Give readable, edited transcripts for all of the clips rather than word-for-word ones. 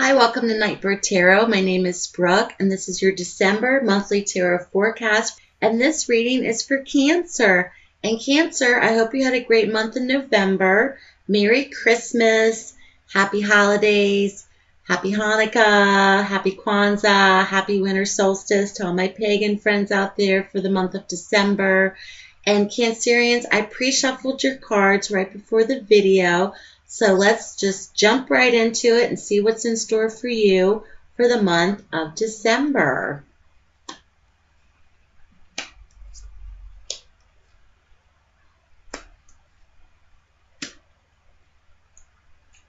Hi, welcome to Nightbird Tarot. My name is Brooke, and this is your December monthly tarot forecast. And this reading is for Cancer. And Cancer, I hope you had a great month in November. Merry Christmas, Happy Holidays, Happy Hanukkah, Happy Kwanzaa, Happy Winter Solstice to all my pagan friends out there for the month of December. And Cancerians, I pre-shuffled your cards right before the video. So let's just jump right into it and see what's in store for you for the month of December.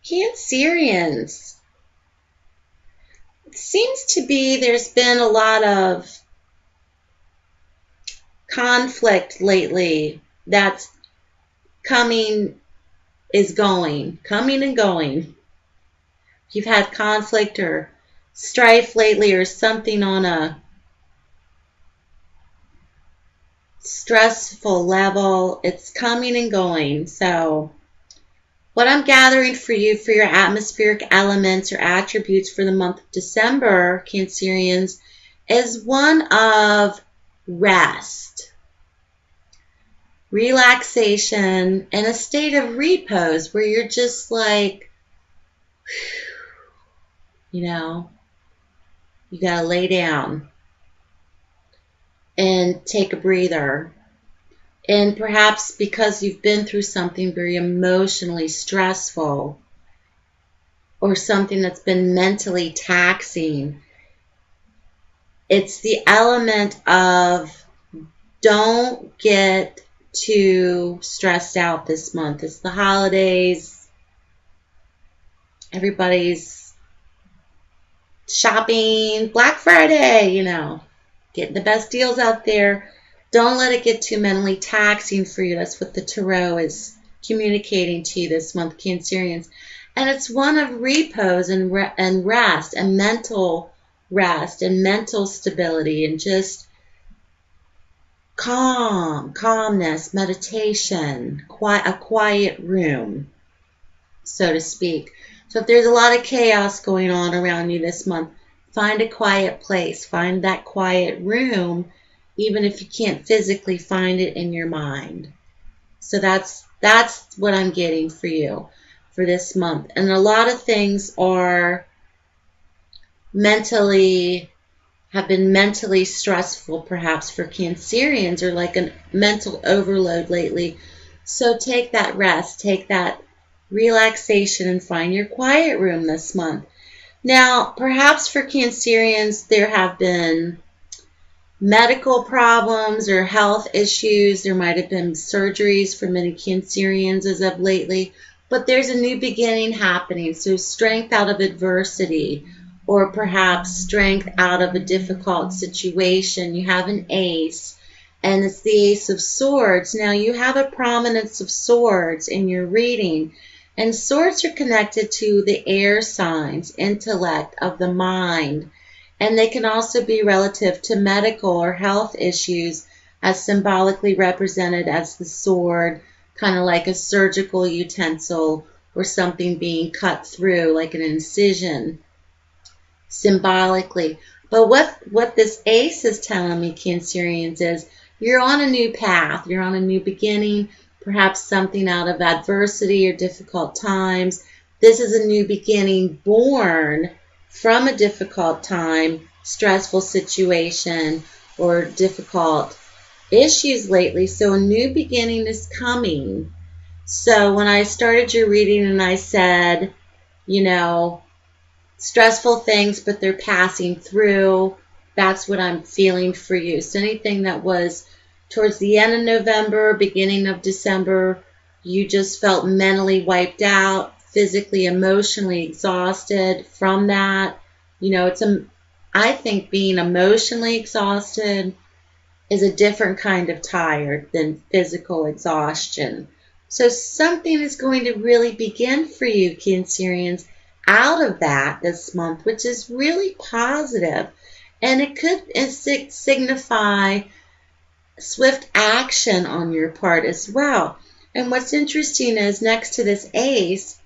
Cancerians. It seems to be there's been a lot of conflict lately that's coming and going. If you've had conflict or strife lately or something on a stressful level, it's coming and going. So what I'm gathering for you for your atmospheric elements or attributes for the month of December, Cancerians, is one of rest, relaxation, and a state of repose where you're just like, you gotta lay down and take a breather. And perhaps because you've been through something very emotionally stressful or something that's been mentally taxing, it's the element of don't get too stressed out this month. It's the holidays. Everybody's shopping, Black Friday, getting the best deals out there. Don't let it get too mentally taxing for you. That's what the Tarot is communicating to you this month, Cancerians. And it's one of repose and rest and mental rest and mental stability and just calmness, meditation, a quiet room, so to speak. So if there's a lot of chaos going on around you this month, find a quiet place, find that quiet room, even if you can't physically find it in your mind. So that's what I'm getting for you for this month. And a lot of things have been mentally stressful perhaps for Cancerians, or like a mental overload lately. So take that rest, take that relaxation, and find your quiet room this month. Now, perhaps for Cancerians, there have been medical problems or health issues. There might have been surgeries for many Cancerians as of lately, but there's a new beginning happening. So strength out of adversity, or perhaps strength out of a difficult situation. You have an ace, and it's the Ace of Swords. Now, you have a prominence of swords in your reading, and swords are connected to the air signs, intellect of the mind, and they can also be relative to medical or health issues, as symbolically represented as the sword, kind of like a surgical utensil or something being cut through, like an incision, symbolically. But what this ace is telling me, Cancerians, is you're on a new path. You're on a new beginning, perhaps something out of adversity or difficult times. This is a new beginning born from a difficult time, stressful situation, or difficult issues lately. So a new beginning is coming. So when I started your reading and I said, stressful things, but they're passing through, that's what I'm feeling for you. So anything that was towards the end of November, beginning of December, you just felt mentally wiped out, physically, emotionally exhausted from that. I think being emotionally exhausted is a different kind of tired than physical exhaustion. So something is going to really begin for you, Cancerians, out of that this month, which is really positive. And it could signify swift action on your part as well. And what's interesting is next to this ace,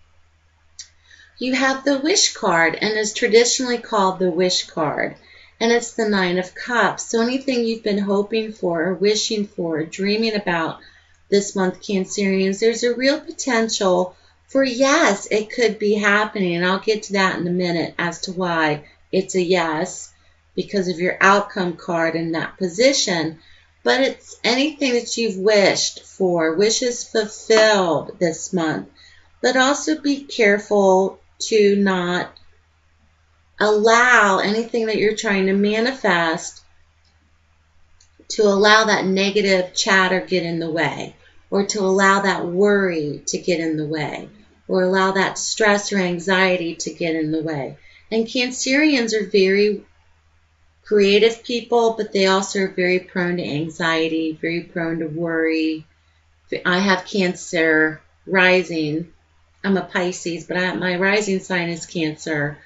You have the wish card, and is traditionally called the wish card. And it's the Nine of Cups. So anything you've been hoping for or wishing for or dreaming about this month, Cancerians, there's a real potential for yes, it could be happening. And I'll get to that in a minute as to why it's a yes because of your outcome card in that position. But it's anything that you've wished for, wishes fulfilled this month. But also be careful to not allow anything that you're trying to manifest to allow that negative chatter get in the way, or to allow that worry to get in the way, or allow that stress or anxiety to get in the way. And Cancerians are very creative people, but they also are very prone to anxiety, very prone to worry. I have Cancer rising. I'm a Pisces, but my rising sign is Cancer.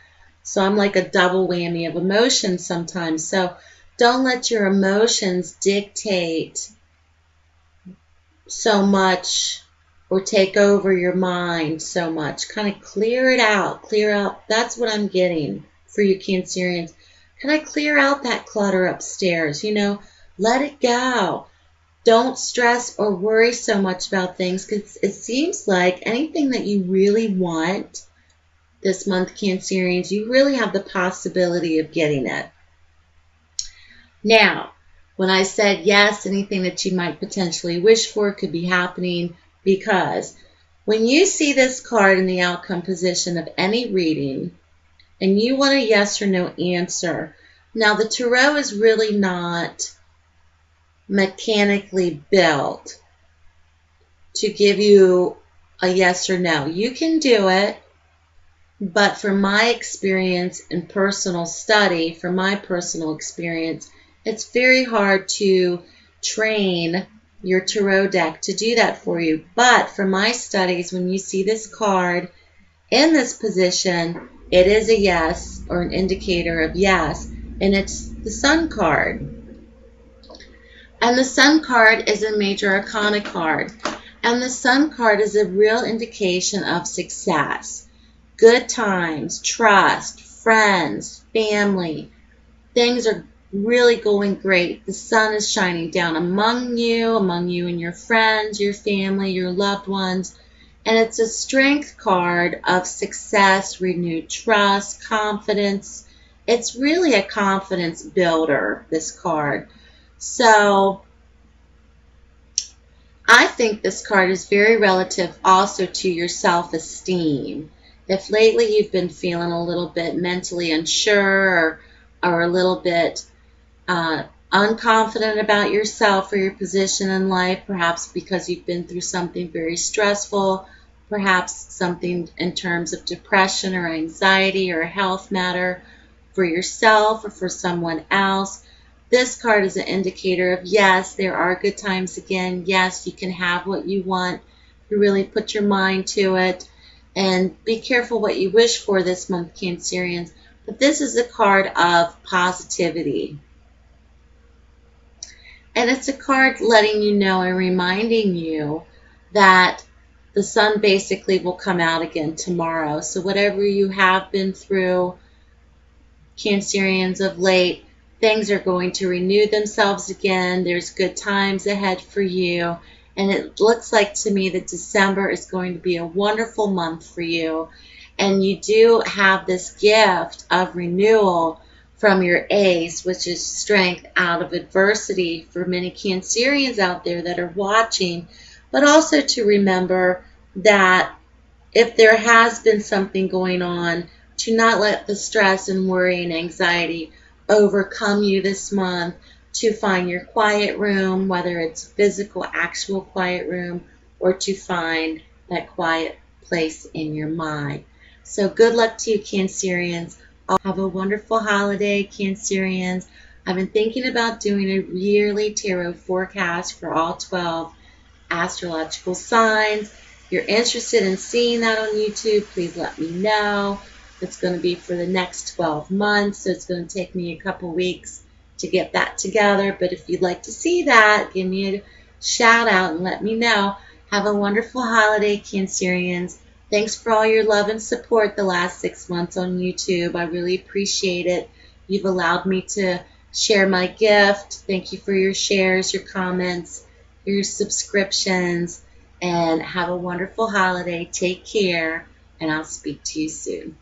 So I'm like a double whammy of emotions sometimes. So don't let your emotions dictate so much or take over your mind so much. Kind of clear it out. Clear out. That's what I'm getting for you Cancerians. Can I clear out that clutter upstairs? Let it go. Don't stress or worry so much about things because it seems like anything that you really want this month, Cancerians, you really have the possibility of getting it. Now, when I said yes, anything that you might potentially wish for could be happening because when you see this card in the outcome position of any reading and you want a yes or no answer, now the tarot is really not mechanically built to give you a yes or no. You can do it, but from my experience and personal study, from my personal experience, it's very hard to train your tarot deck to do that for you. But from my studies, when you see this card in this position, it is a yes or an indicator of yes, and it's the Sun card. And the Sun card is a major arcana card. And the Sun card is a real indication of success. Good times, trust, friends, family. Things are really going great. The sun is shining down among you and your friends, your family, your loved ones. And it's a strength card of success, renewed trust, confidence. It's really a confidence builder, this card. So I think this card is very relative also to your self-esteem. If lately you've been feeling a little bit mentally unsure or a little bit unconfident about yourself or your position in life, perhaps because you've been through something very stressful, perhaps something in terms of depression or anxiety or a health matter for yourself or for someone else, this card is an indicator of yes, there are good times again. Yes, you can have what you want. You really put your mind to it. And be careful what you wish for this month, Cancerians. But this is a card of positivity. And it's a card letting you know and reminding you that the sun basically will come out again tomorrow. So whatever you have been through, Cancerians, of late, things are going to renew themselves again. There's good times ahead for you. And it looks like to me that December is going to be a wonderful month for you. And you do have this gift of renewal from your ace, which is strength out of adversity for many Cancerians out there that are watching. But also to remember that if there has been something going on, to not let the stress and worry and anxiety overcome you this month, to find your quiet room, whether it's physical, actual quiet room, or to find that quiet place in your mind. So good luck to you, Cancerians. Have a wonderful holiday, Cancerians. I've been thinking about doing a yearly tarot forecast for all 12 astrological signs. If you're interested in seeing that on YouTube, please let me know. It's going to be for the next 12 months, so it's going to take me a couple weeks to get that together. But if you'd like to see that, give me a shout out and let me know. Have a wonderful holiday, Cancerians. Thanks for all your love and support the last 6 months on YouTube. I really appreciate it. You've allowed me to share my gift. Thank you for your shares, your comments, your subscriptions, and have a wonderful holiday. Take care, and I'll speak to you soon.